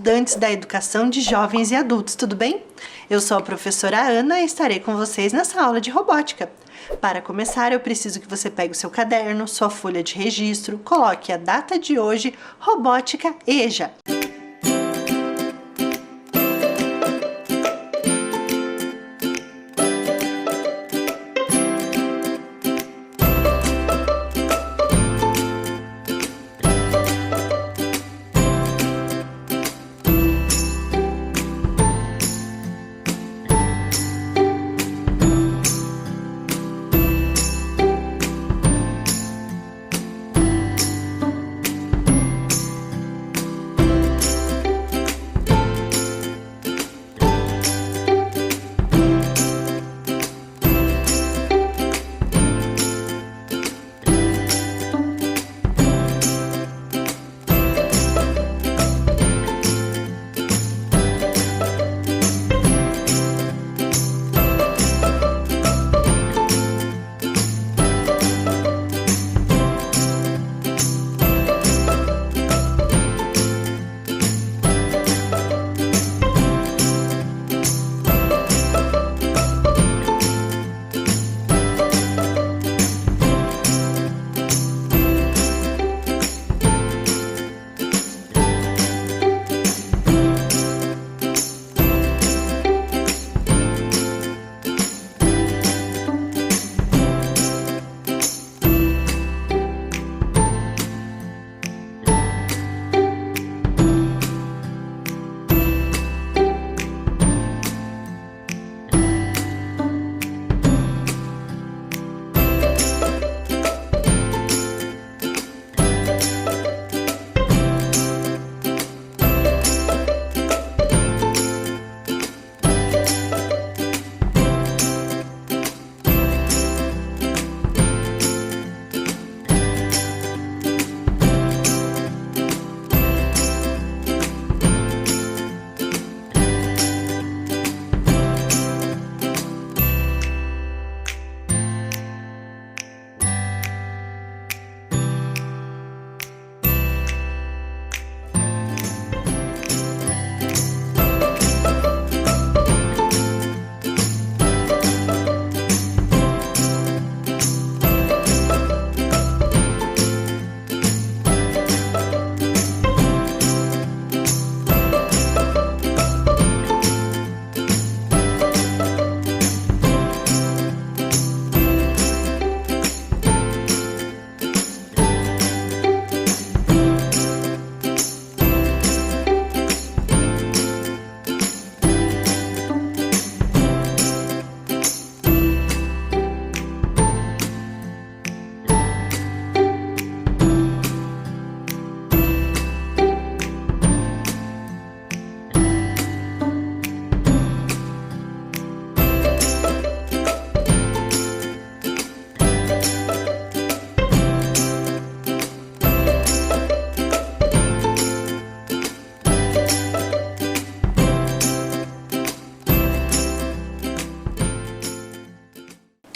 estudantes da educação de jovens e adultos, tudo bem? Eu sou a professora Ana e estarei com vocês nessa aula de robótica. Para começar, eu preciso que você pegue o seu caderno, sua folha de registro, coloque a data de hoje, robótica EJA.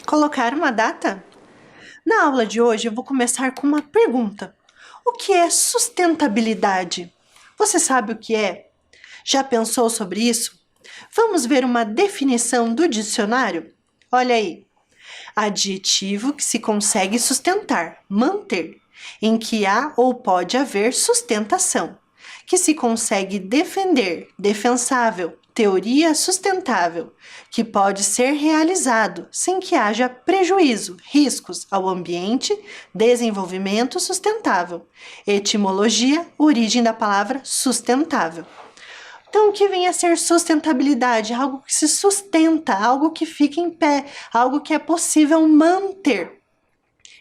Colocar uma data? Na aula de hoje eu vou começar com uma pergunta. O que é sustentabilidade? Você sabe o que é? Já pensou sobre isso? Vamos ver uma definição do dicionário? Olha aí. Adjetivo que se consegue sustentar, manter, em que há ou pode haver sustentação, que se consegue defender, defensável, teoria sustentável, que pode ser realizado sem que haja prejuízo, riscos ao ambiente, desenvolvimento sustentável. Etimologia, origem da palavra sustentável. Então, o que vem a ser sustentabilidade? Algo que se sustenta, algo que fica em pé, algo que é possível manter.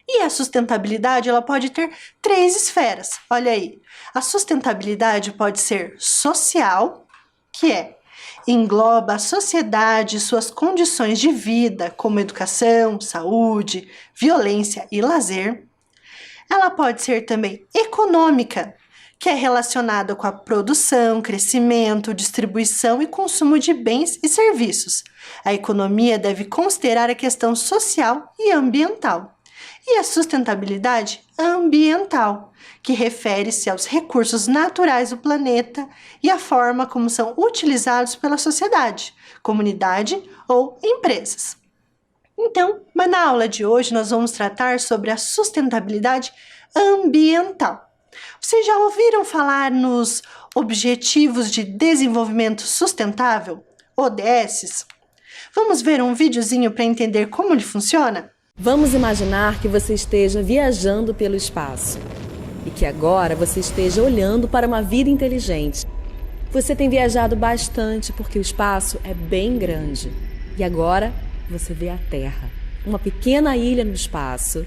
E a sustentabilidade, ela pode ter 3 esferas. Olha aí, a sustentabilidade pode ser social, que engloba a sociedade e suas condições de vida, como educação, saúde, violência e lazer. Ela pode ser também econômica, que é relacionada com a produção, crescimento, distribuição e consumo de bens e serviços. A economia deve considerar a questão social e ambiental. E a sustentabilidade ambiental, que refere-se aos recursos naturais do planeta e a forma como são utilizados pela sociedade, comunidade ou empresas. Então, mas na aula de hoje nós vamos tratar sobre a sustentabilidade ambiental. Vocês já ouviram falar nos Objetivos de Desenvolvimento Sustentável, ODS? Vamos ver um videozinho para entender como ele funciona? Vamos imaginar que você esteja viajando pelo espaço e que agora você esteja olhando para uma vida inteligente. Você tem viajado bastante porque o espaço é bem grande e agora você vê a Terra, uma pequena ilha no espaço,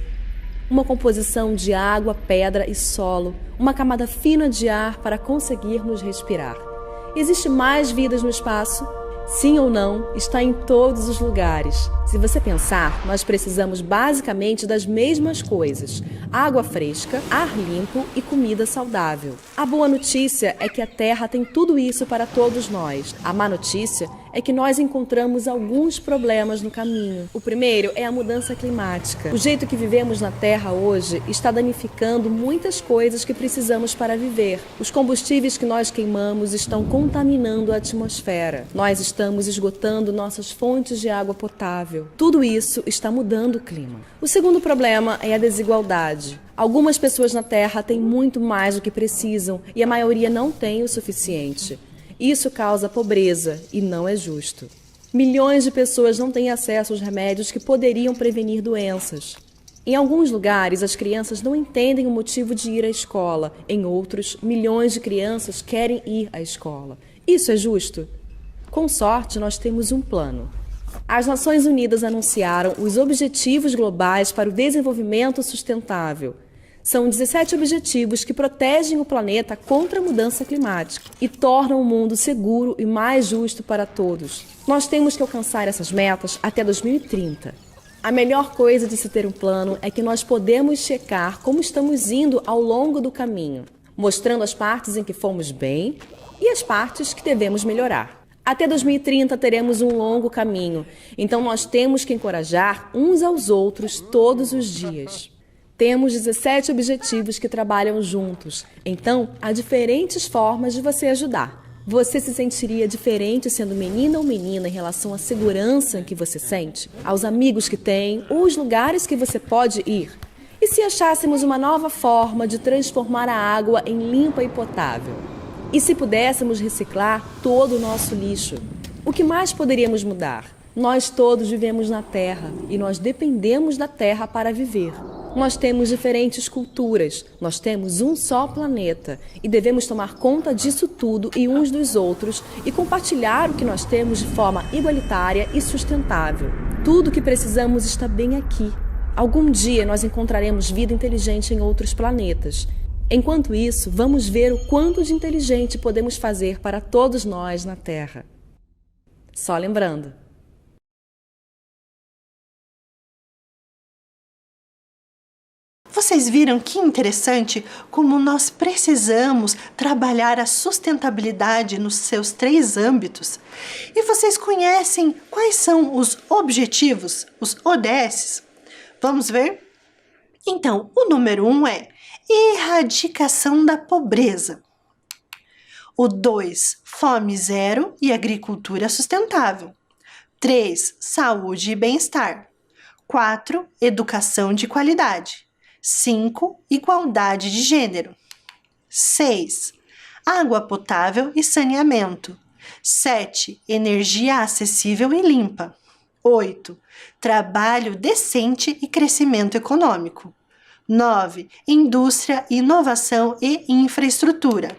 uma composição de água, pedra e solo, uma camada fina de ar para conseguirmos respirar. Existe mais vidas no espaço? Sim ou não, está em todos os lugares. Se você pensar, nós precisamos basicamente das mesmas coisas: água fresca, ar limpo e comida saudável. A boa notícia é que a Terra tem tudo isso para todos nós. A má notícia é que nós encontramos alguns problemas no caminho. O primeiro é a mudança climática. O jeito que vivemos na Terra hoje está danificando muitas coisas que precisamos para viver. Os combustíveis que nós queimamos estão contaminando a atmosfera. Nós estamos esgotando nossas fontes de água potável. Tudo isso está mudando o clima. O segundo problema é a desigualdade. Algumas pessoas na Terra têm muito mais do que precisam e a maioria não tem o suficiente. Isso causa pobreza e não é justo. Milhões de pessoas não têm acesso aos remédios que poderiam prevenir doenças. Em alguns lugares, as crianças não entendem o motivo de ir à escola. Em outros, milhões de crianças querem ir à escola. Isso é justo? Com sorte, nós temos um plano. As Nações Unidas anunciaram os Objetivos Globais para o Desenvolvimento Sustentável. São 17 objetivos que protegem o planeta contra a mudança climática e tornam o mundo seguro e mais justo para todos. Nós temos que alcançar essas metas até 2030. A melhor coisa de se ter um plano é que nós podemos checar como estamos indo ao longo do caminho, mostrando as partes em que fomos bem e as partes que devemos melhorar. Até 2030 teremos um longo caminho, então nós temos que encorajar uns aos outros todos os dias. Temos 17 objetivos que trabalham juntos, então há diferentes formas de você ajudar. Você se sentiria diferente sendo menina ou menina em relação à segurança que você sente, aos amigos que tem ou os lugares que você pode ir? E se achássemos uma nova forma de transformar a água em limpa e potável? E se pudéssemos reciclar todo o nosso lixo? O que mais poderíamos mudar? Nós todos vivemos na Terra e nós dependemos da Terra para viver. Nós temos diferentes culturas, nós temos um só planeta e devemos tomar conta disso tudo e uns dos outros e compartilhar o que nós temos de forma igualitária e sustentável. Tudo o que precisamos está bem aqui. Algum dia nós encontraremos vida inteligente em outros planetas. Enquanto isso, vamos ver o quanto de inteligente podemos fazer para todos nós na Terra. Só lembrando. Vocês viram que interessante como nós precisamos trabalhar a sustentabilidade nos seus 3 âmbitos? E vocês conhecem quais são os objetivos, os ODS? Vamos ver? Então, o número 1 é erradicação da pobreza. O 2, fome zero e agricultura sustentável. 3, saúde e bem-estar. 4, educação de qualidade. 5, igualdade de gênero. 6, água potável e saneamento. 7, energia acessível e limpa. 8, trabalho decente e crescimento econômico. 9, indústria, inovação e infraestrutura.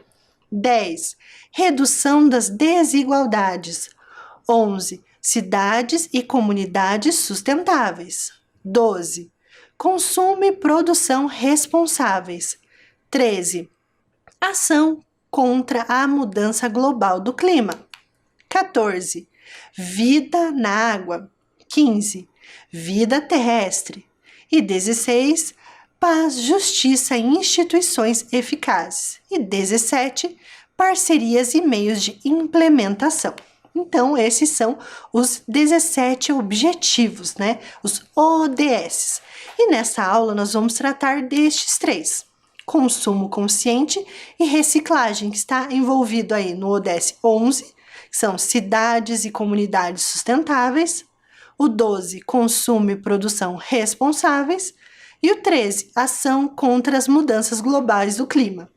10, redução das desigualdades. 11, cidades e comunidades sustentáveis. 12, consumo e produção responsáveis. 13, ação contra a mudança global do clima. 14, vida na água. 15, vida terrestre. E 16, paz, justiça e instituições eficazes. E 17, parcerias e meios de implementação. Então, esses são os 17 objetivos, né? Os ODS. E nessa aula nós vamos tratar destes três: consumo consciente e reciclagem, que está envolvido aí no ODS 11, que são cidades e comunidades sustentáveis, o 12, consumo e produção responsáveis, e o 13, ação contra as mudanças globais do clima.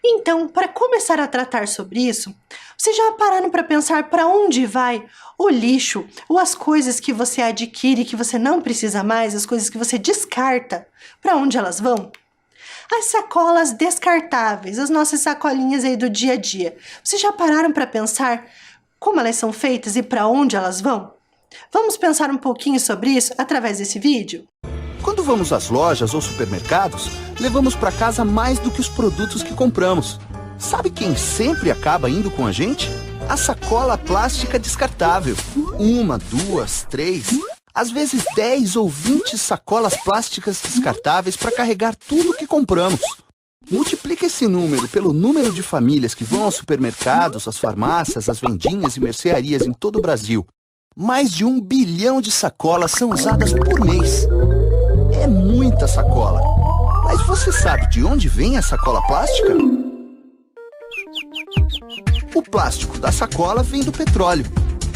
Então, para começar a tratar sobre isso, vocês já pararam para pensar para onde vai o lixo ou as coisas que você adquire que você não precisa mais, as coisas que você descarta, para onde elas vão? As sacolas descartáveis, as nossas sacolinhas aí do dia a dia. Vocês já pararam para pensar como elas são feitas e para onde elas vão? Vamos pensar um pouquinho sobre isso através desse vídeo? Quando vamos às lojas ou supermercados, levamos para casa mais do que os produtos que compramos. Sabe quem sempre acaba indo com a gente? A sacola plástica descartável. 1, 2, 3, às vezes 10 ou 20 sacolas plásticas descartáveis para carregar tudo que compramos. Multiplica esse número pelo número de famílias que vão aos supermercados, às farmácias, às vendinhas e mercearias em todo o Brasil. Mais de 1 bilhão de sacolas são usadas por mês. É muita sacola. Mas você sabe de onde vem a sacola plástica? O plástico da sacola vem do petróleo.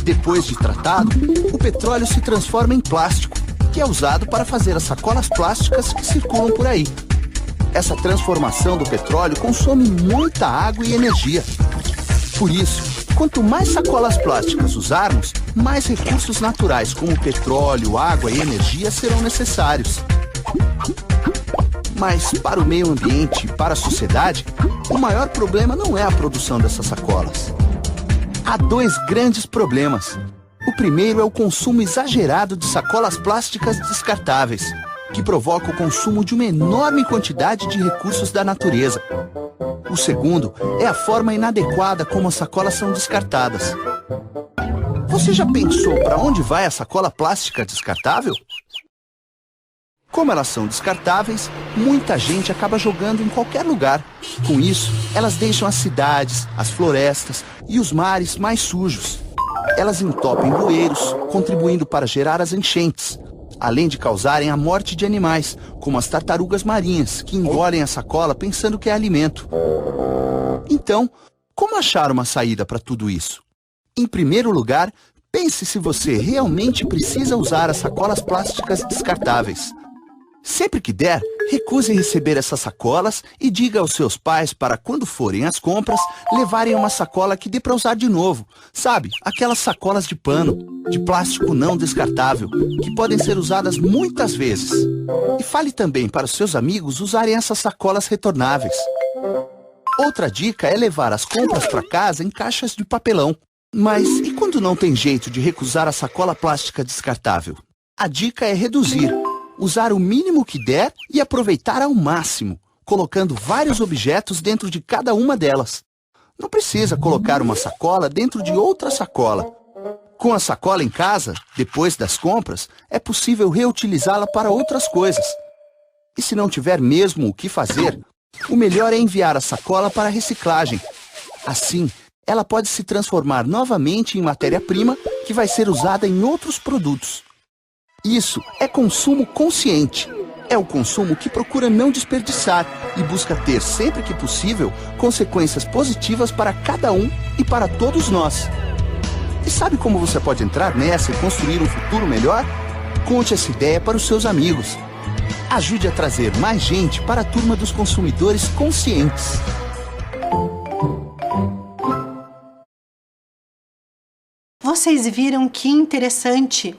Depois de tratado, o petróleo se transforma em plástico, que é usado para fazer as sacolas plásticas que circulam por aí. Essa transformação do petróleo consome muita água e energia. Por isso, quanto mais sacolas plásticas usarmos, mais recursos naturais como petróleo, água e energia serão necessários. Mas para o meio ambiente e para a sociedade, o maior problema não é a produção dessas sacolas. Há 2 grandes problemas. O primeiro é o consumo exagerado de sacolas plásticas descartáveis, que provoca o consumo de uma enorme quantidade de recursos da natureza. O segundo é a forma inadequada como as sacolas são descartadas. Você já pensou para onde vai a sacola plástica descartável? Como elas são descartáveis, muita gente acaba jogando em qualquer lugar. Com isso, elas deixam as cidades, as florestas e os mares mais sujos. Elas entopem bueiros, contribuindo para gerar as enchentes, além de causarem a morte de animais, como as tartarugas marinhas, que engolem a sacola pensando que é alimento. Então, como achar uma saída para tudo isso? Em primeiro lugar, pense se você realmente precisa usar as sacolas plásticas descartáveis. Sempre que der, recuse receber essas sacolas e diga aos seus pais para, quando forem às compras, levarem uma sacola que dê para usar de novo. Sabe, aquelas sacolas de pano, de plástico não descartável, que podem ser usadas muitas vezes. E fale também para os seus amigos usarem essas sacolas retornáveis. Outra dica é levar as compras para casa em caixas de papelão. Mas e quando não tem jeito de recusar a sacola plástica descartável? A dica é reduzir. Usar o mínimo que der e aproveitar ao máximo, colocando vários objetos dentro de cada uma delas. Não precisa colocar uma sacola dentro de outra sacola. Com a sacola em casa, depois das compras, é possível reutilizá-la para outras coisas. E se não tiver mesmo o que fazer, o melhor é enviar a sacola para a reciclagem. Assim, ela pode se transformar novamente em matéria-prima que vai ser usada em outros produtos. Isso é consumo consciente. É o consumo que procura não desperdiçar e busca ter, sempre que possível, consequências positivas para cada um e para todos nós. E sabe como você pode entrar nessa e construir um futuro melhor? Conte essa ideia para os seus amigos. Ajude a trazer mais gente para a turma dos consumidores conscientes. Vocês viram que interessante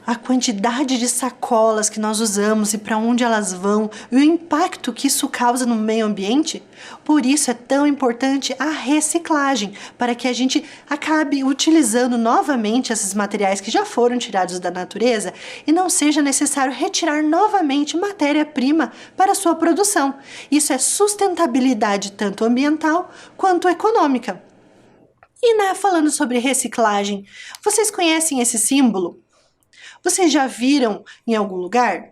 a quantidade de sacolas que nós usamos e para onde elas vão e o impacto que isso causa no meio ambiente? Por isso é tão importante a reciclagem, para que a gente acabe utilizando novamente esses materiais que já foram tirados da natureza e não seja necessário retirar novamente matéria-prima para a sua produção. Isso é sustentabilidade tanto ambiental quanto econômica. E falando sobre reciclagem, vocês conhecem esse símbolo? Vocês já viram em algum lugar?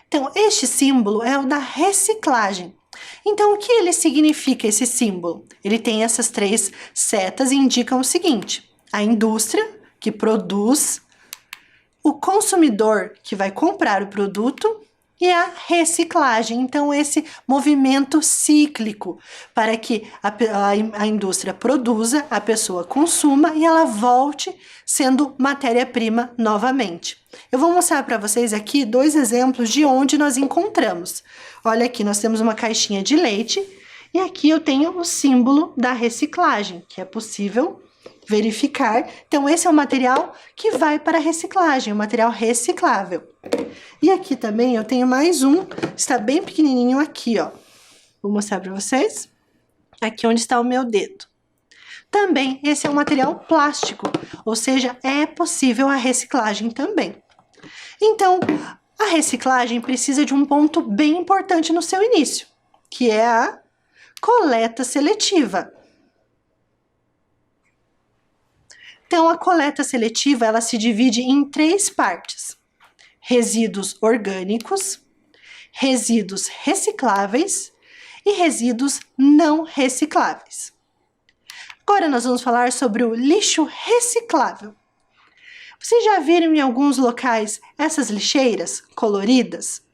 Então, este símbolo é o da reciclagem. Então, o que ele significa, esse símbolo? Ele tem essas 3 setas e indicam o seguinte: a indústria, que produz o consumidor que vai comprar o produto e a reciclagem. Então, esse movimento cíclico para que a indústria produza, a pessoa consuma e ela volte sendo matéria-prima novamente. Eu vou mostrar para vocês aqui 2 exemplos de onde nós encontramos. Olha aqui, nós temos uma caixinha de leite e aqui eu tenho o símbolo da reciclagem, que é possível verificar. Então, esse é o material que vai para a reciclagem, o material reciclável. E aqui também eu tenho mais um, está bem pequenininho aqui, ó. Vou mostrar para vocês. Aqui onde está o meu dedo. Também, esse é um material plástico, ou seja, é possível a reciclagem também. Então, a reciclagem precisa de um ponto bem importante no seu início, que é a coleta seletiva. Então, a coleta seletiva, ela se divide em 3 partes: resíduos orgânicos, resíduos recicláveis e resíduos não recicláveis. Agora nós vamos falar sobre o lixo reciclável. Vocês já viram em alguns locais essas lixeiras coloridas?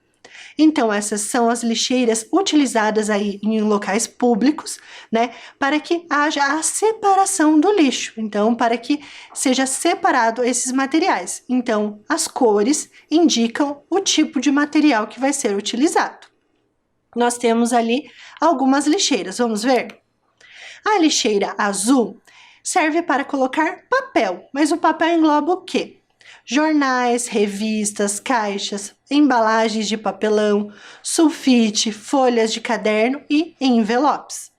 Então, essas são as lixeiras utilizadas aí em locais públicos, né, para que haja a separação do lixo. Então, para que seja separado esses materiais. Então, as cores indicam o tipo de material que vai ser utilizado. Nós temos ali algumas lixeiras, vamos ver? A lixeira azul serve para colocar papel, mas o papel engloba o quê? Jornais, revistas, caixas, embalagens de papelão, sulfite, folhas de caderno e envelopes.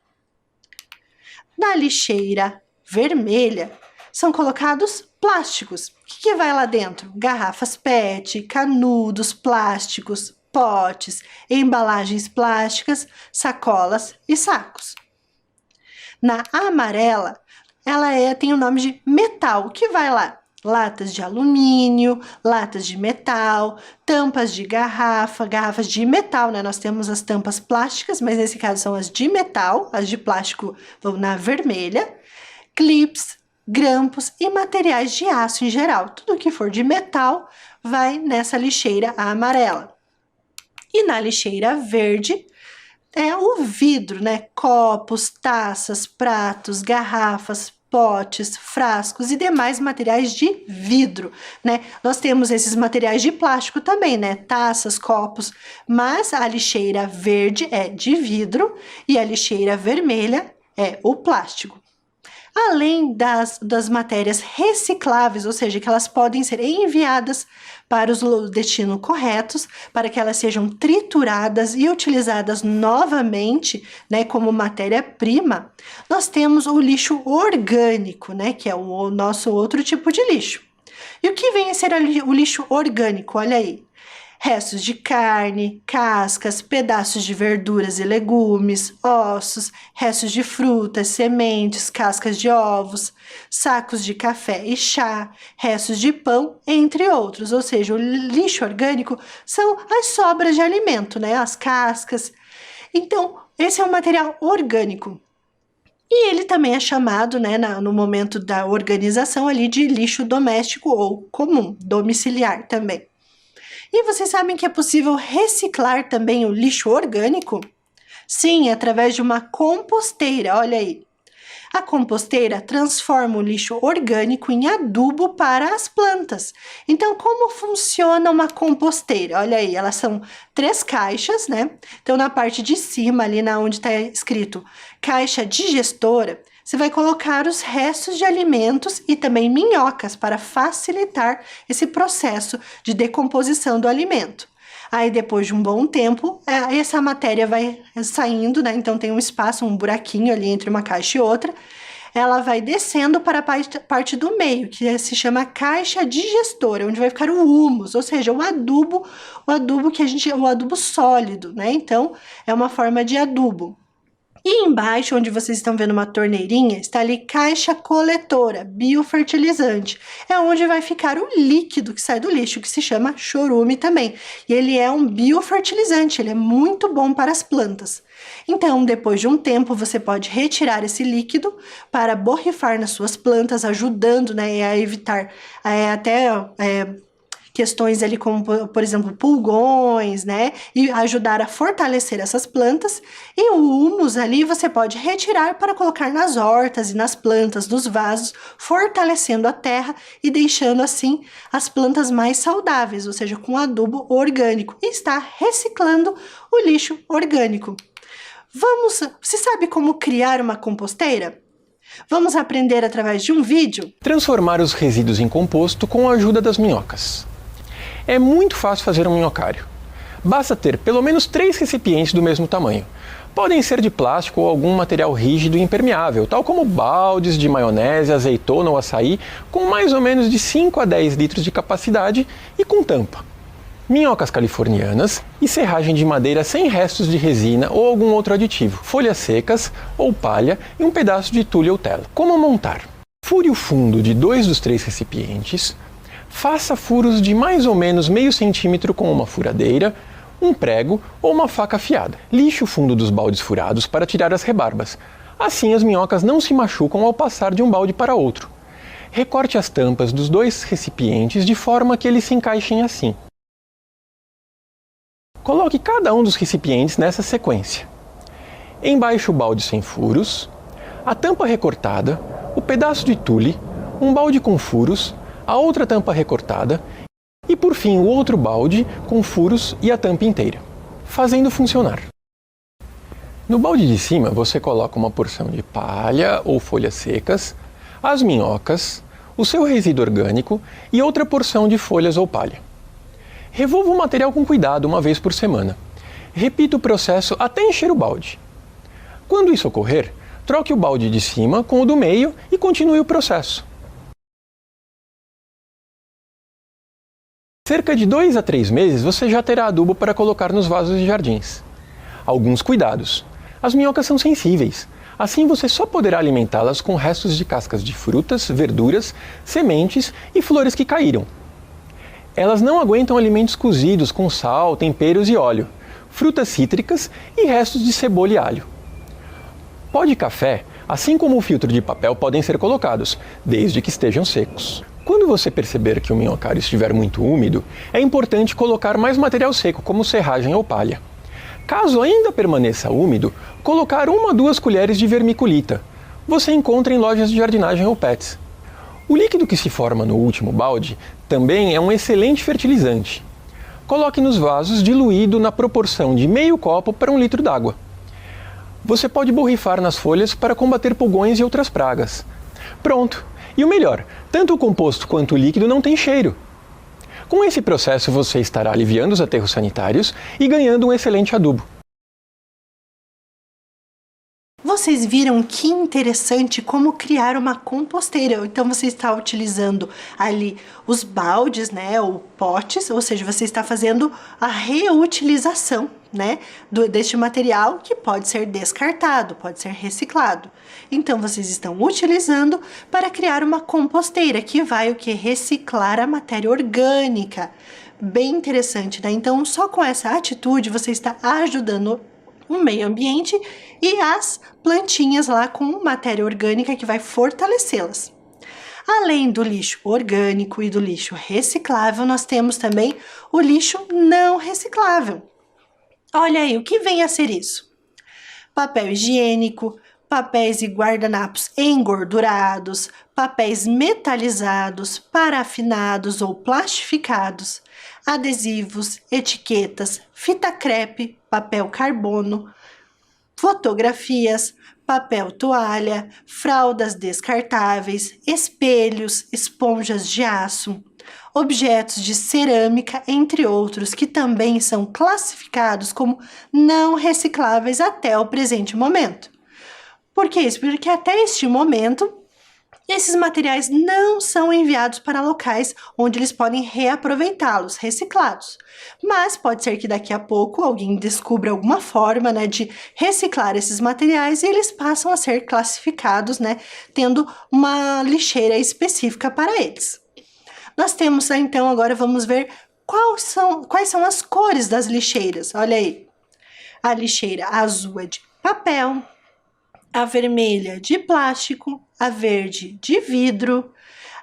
Na lixeira vermelha são colocados plásticos. O que vai lá dentro? Garrafas PET, canudos plásticos, potes, embalagens plásticas, sacolas e sacos. Na amarela, ela tem o nome de metal. O que vai lá? Latas de alumínio, latas de metal, tampas de garrafa, garrafas de metal, né? Nós temos as tampas plásticas, mas nesse caso são as de metal, as de plástico vão na vermelha, clips, grampos e materiais de aço em geral. Tudo que for de metal vai nessa lixeira amarela. E na lixeira verde é o vidro, né? Copos, taças, pratos, garrafas, potes, frascos e demais materiais de vidro, né? Nós temos esses materiais de plástico também, né? Taças, copos, mas a lixeira verde é de vidro e a lixeira vermelha é o plástico. Além das matérias recicláveis, ou seja, que elas podem ser enviadas para os destinos corretos, para que elas sejam trituradas e utilizadas novamente, né, como matéria-prima, nós temos o lixo orgânico, né, que é o nosso outro tipo de lixo. E o que vem a ser o lixo orgânico? Olha aí. Restos de carne, cascas, pedaços de verduras e legumes, ossos, restos de frutas, sementes, cascas de ovos, sacos de café e chá, restos de pão, entre outros. Ou seja, o lixo orgânico são as sobras de alimento, né? As cascas. Então, esse é um material orgânico. E ele também é chamado, né, no momento da organização ali, de lixo doméstico ou comum, domiciliar também. E vocês sabem que é possível reciclar também o lixo orgânico? Sim, através de uma composteira, olha aí. A composteira transforma o lixo orgânico em adubo para as plantas. Então, como funciona uma composteira? Olha aí, elas são 3 caixas, né? Então, na parte de cima, ali onde está escrito caixa digestora, você vai colocar os restos de alimentos e também minhocas para facilitar esse processo de decomposição do alimento. Aí, depois de um bom tempo, essa matéria vai saindo, né? Então, tem um espaço, um buraquinho ali entre uma caixa e outra. Ela vai descendo para a parte do meio, que se chama caixa digestora, onde vai ficar o humus, ou seja, o adubo o adubo sólido, né? Então, é uma forma de adubo. E embaixo, onde vocês estão vendo uma torneirinha, está ali caixa coletora, biofertilizante. É onde vai ficar o líquido que sai do lixo, que se chama chorume também. E ele é um biofertilizante, ele é muito bom para as plantas. Então, depois de um tempo, você pode retirar esse líquido para borrifar nas suas plantas, ajudando, né, a evitar questões ali como, por exemplo, pulgões, né? E ajudar a fortalecer essas plantas. E o humus ali você pode retirar para colocar nas hortas e nas plantas, nos vasos, fortalecendo a terra e deixando assim as plantas mais saudáveis, ou seja, com adubo orgânico. E está reciclando o lixo orgânico. Você sabe como criar uma composteira? Vamos aprender através de um vídeo? Transformar os resíduos em composto com a ajuda das minhocas. É muito fácil fazer um minhocário. Basta ter pelo menos 3 recipientes do mesmo tamanho. Podem ser de plástico ou algum material rígido e impermeável, tal como baldes de maionese, azeitona ou açaí, com mais ou menos de 5 a 10 litros de capacidade e com tampa. Minhocas californianas e serragem de madeira sem restos de resina ou algum outro aditivo, folhas secas ou palha e um pedaço de tule ou tela. Como montar? Fure o fundo de 2 dos 3 recipientes, faça furos de mais ou menos meio centímetro com uma furadeira, um prego ou uma faca afiada. Lixe o fundo dos baldes furados para tirar as rebarbas. Assim as minhocas não se machucam ao passar de um balde para outro. Recorte as tampas dos 2 recipientes de forma que eles se encaixem assim. Coloque cada um dos recipientes nessa sequência. Embaixo o balde sem furos, a tampa recortada, o pedaço de tule, um balde com furos, a outra tampa recortada e, por fim, o outro balde com furos e a tampa inteira, fazendo funcionar. No balde de cima você coloca uma porção de palha ou folhas secas, as minhocas, o seu resíduo orgânico e outra porção de folhas ou palha. Revolva o material com cuidado uma vez por semana. Repita o processo até encher o balde. Quando isso ocorrer, troque o balde de cima com o do meio e continue o processo. Cerca de 2 a 3 meses você já terá adubo para colocar nos vasos de jardins. Alguns cuidados. As minhocas são sensíveis. Assim você só poderá alimentá-las com restos de cascas de frutas, verduras, sementes e flores que caíram. Elas não aguentam alimentos cozidos com sal, temperos e óleo, frutas cítricas e restos de cebola e alho. Pó de café, assim como o filtro de papel, podem ser colocados, desde que estejam secos. Quando você perceber que o minhocário estiver muito úmido, é importante colocar mais material seco, como serragem ou palha. Caso ainda permaneça úmido, colocar 1 a 2 colheres de vermiculita. Você encontra em lojas de jardinagem ou pets. O líquido que se forma no último balde também é um excelente fertilizante. Coloque nos vasos diluído na proporção de meio copo para 1 litro d'água. Você pode borrifar nas folhas para combater pulgões e outras pragas. Pronto! E o melhor, tanto o composto quanto o líquido não têm cheiro. Com esse processo você estará aliviando os aterros sanitários e ganhando um excelente adubo. Vocês viram que interessante como criar uma composteira. Então você está utilizando ali os baldes, né, ou potes, ou seja, você está fazendo a reutilização, né, deste material que pode ser descartado, pode ser reciclado. Então vocês estão utilizando para criar uma composteira que vai o que? Reciclar a matéria orgânica. Bem interessante, né? Então só com essa atitude você está ajudando o meio ambiente e as plantinhas lá com matéria orgânica que vai fortalecê-las. Além do lixo orgânico e do lixo reciclável, nós temos também o lixo não reciclável. Olha aí, o que vem a ser isso? Papel higiênico, papéis e guardanapos engordurados, papéis metalizados, parafinados ou plastificados, adesivos, etiquetas, fita crepe, papel carbono, fotografias, papel toalha, fraldas descartáveis, espelhos, esponjas de aço, objetos de cerâmica, entre outros, que também são classificados como não recicláveis até o presente momento. Por que isso? Porque até este momento, esses materiais não são enviados para locais onde eles podem reaproveitá-los, reciclados. Mas pode ser que daqui a pouco alguém descubra alguma forma, né, de reciclar esses materiais e eles passam a ser classificados, né, tendo uma lixeira específica para eles. Nós temos, então, agora vamos ver quais são as cores das lixeiras. Olha aí, a lixeira azul é de papel, a vermelha de plástico, a verde de vidro,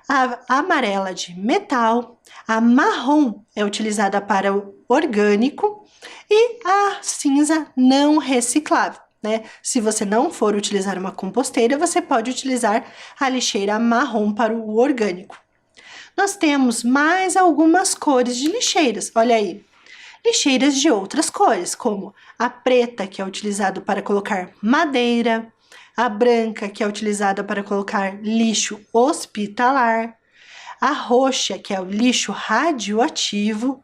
a amarela de metal, A marrom é utilizada para o orgânico e a cinza não reciclável, né? Se você não for utilizar uma composteira, você pode utilizar a lixeira marrom para o orgânico. Nós temos mais algumas cores de lixeiras, olha aí. Lixeiras de outras cores, como a preta, que é utilizada para colocar madeira, a branca, que é utilizada para colocar lixo hospitalar, a roxa, que é o lixo radioativo,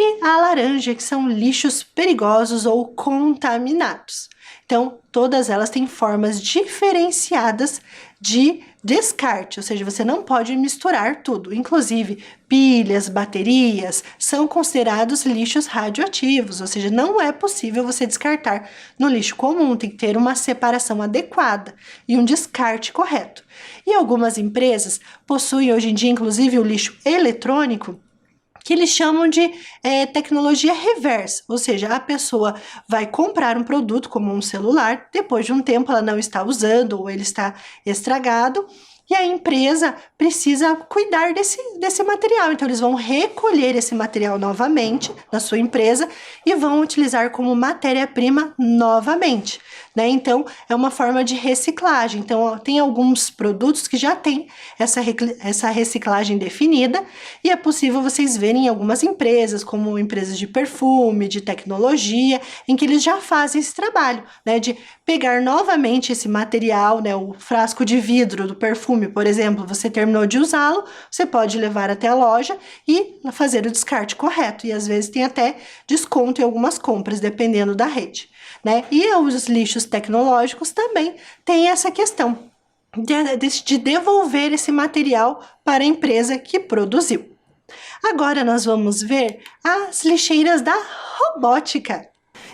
e a laranja, que são lixos perigosos ou contaminados. Então, todas elas têm formas diferenciadas de descarte, ou seja, você não pode misturar tudo. Inclusive, pilhas, baterias são considerados lixos radioativos, ou seja, não é possível você descartar no lixo comum, tem que ter uma separação adequada e um descarte correto. E algumas empresas possuem hoje em dia, inclusive, o lixo eletrônico, que eles chamam de tecnologia reversa, ou seja, a pessoa vai comprar um produto como um celular, depois de um tempo ela não está usando ou ele está estragado, e a empresa precisa cuidar desse material. Então, eles vão recolher esse material novamente na sua empresa e vão utilizar como matéria-prima novamente, né? Então, é uma forma de reciclagem. Então, tem alguns produtos que já têm essa reciclagem definida e é possível vocês verem em algumas empresas, como empresas de perfume, de tecnologia, em que eles já fazem esse trabalho, né? De pegar novamente esse material, né? O frasco de vidro do perfume, por exemplo, você terminou de usá-lo, você pode levar até a loja e fazer o descarte correto. E às vezes tem até desconto em algumas compras, dependendo da rede, né? E os lixos tecnológicos também têm essa questão de devolver esse material para a empresa que produziu. Agora nós vamos ver as lixeiras da robótica.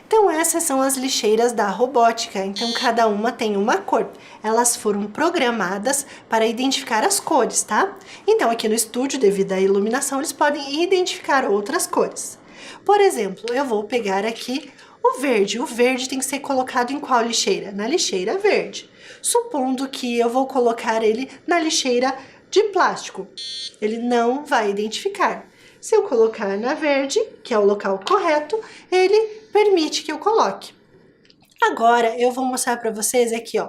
Então, essas são as lixeiras da robótica. Então, cada uma tem uma cor. Elas foram programadas para identificar as cores, tá? Então, aqui no estúdio, devido à iluminação, eles podem identificar outras cores. Por exemplo, eu vou pegar aqui o verde. O verde tem que ser colocado em qual lixeira? Na lixeira verde. Supondo que eu vou colocar ele na lixeira de plástico, ele não vai identificar. Se eu colocar na verde, que é o local correto, ele permite que eu coloque. Agora, eu vou mostrar para vocês aqui, ó,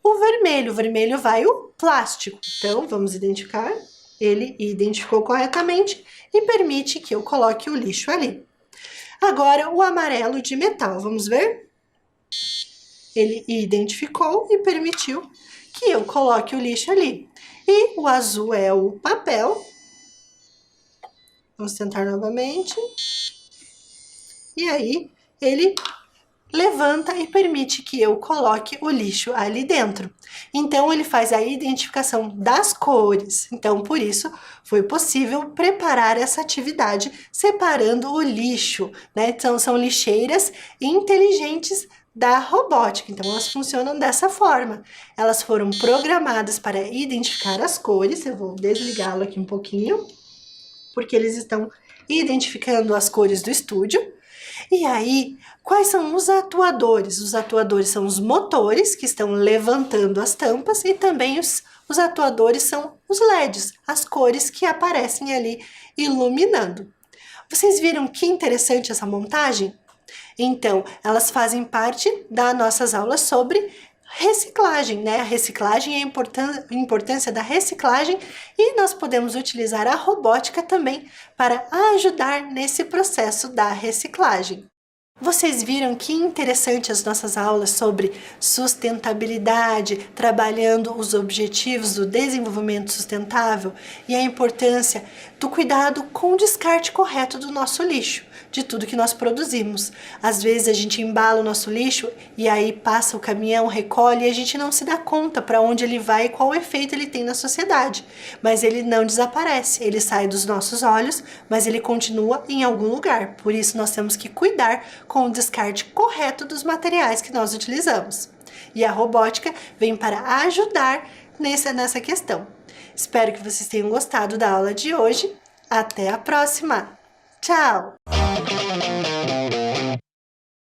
o vermelho vai o plástico. Então, vamos identificar, ele identificou corretamente e permite que eu coloque o lixo ali. Agora, o amarelo de metal, vamos ver? Ele identificou e permitiu que eu coloque o lixo ali. E o azul é o papel. Vamos tentar novamente. E aí, ele levanta e permite que eu coloque o lixo ali dentro. Então, ele faz a identificação das cores. Então, por isso, foi possível preparar essa atividade separando o lixo, né? Então, são lixeiras inteligentes da robótica. Então, elas funcionam dessa forma. Elas foram programadas para identificar as cores. Eu vou desligá-lo aqui um pouquinho, porque eles estão identificando as cores do estúdio. E aí, quais são os atuadores? Os atuadores são os motores que estão levantando as tampas e também os atuadores são os LEDs, as cores que aparecem ali iluminando. Vocês viram que interessante essa montagem? Então, elas fazem parte das nossas aulas sobre reciclagem, né? A reciclagem e a importância da reciclagem, e nós podemos utilizar a robótica também para ajudar nesse processo da reciclagem. Vocês viram que interessante as nossas aulas sobre sustentabilidade, trabalhando os objetivos do desenvolvimento sustentável e a importância do cuidado com o descarte correto do nosso lixo, de tudo que nós produzimos. Às vezes a gente embala o nosso lixo e aí passa o caminhão, recolhe e a gente não se dá conta para onde ele vai e qual efeito ele tem na sociedade. Mas ele não desaparece, ele sai dos nossos olhos, mas ele continua em algum lugar. Por isso nós temos que cuidar com o descarte correto dos materiais que nós utilizamos. E a robótica vem para ajudar nessa questão. Espero que vocês tenham gostado da aula de hoje. Até a próxima! Tchau!